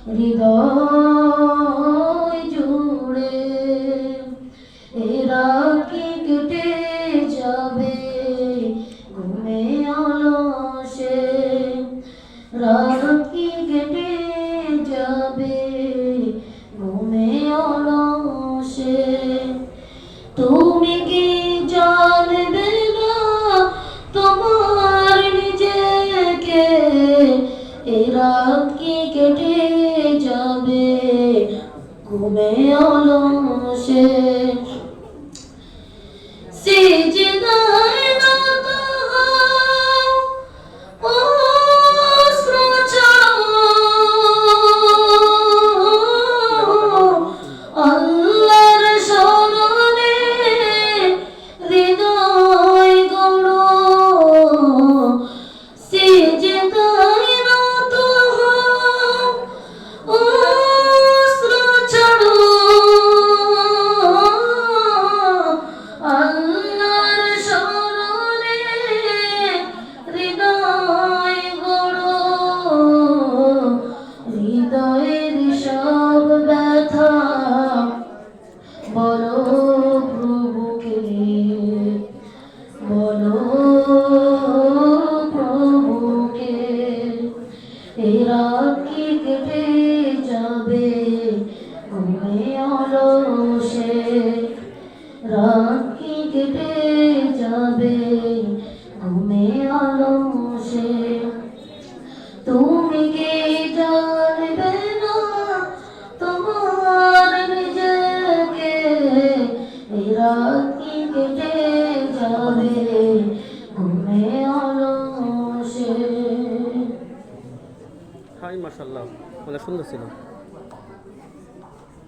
হৃদয় জুড়ে এরা কি কেটে যাবে ঘুমে অলসে, রাত কি কেটে যাবে ঘুমে অলসে। তুমি কি জানবে না তোমার নিজেকে, এ রাত কি কেটে যাবে ঘুমে অলসে। সিজদায় নত হও, অশ্রু ঝরাও, আল্লাহর শরণে হৃদয় গড়ো। সিজদায় নত হও, অশ্রু ঝরাও, আল্লাহর শরণে হৃদয় গড়ো। হৃদয়ের সব ব্যথা বলো প্রভুকে, বলো প্রভুকে। এ রাত কি কেটে যাবে ঘুমে অলসে, রাত কি কেটে যাবে ঘুমে অলসে। তুমি কি জানবে না তোমার নিজেকে, এই রাত কি কেটে যাবে ঘুমে অলসে। হাই মাশাআল্লাহ, অনেক সুন্দর ছিল।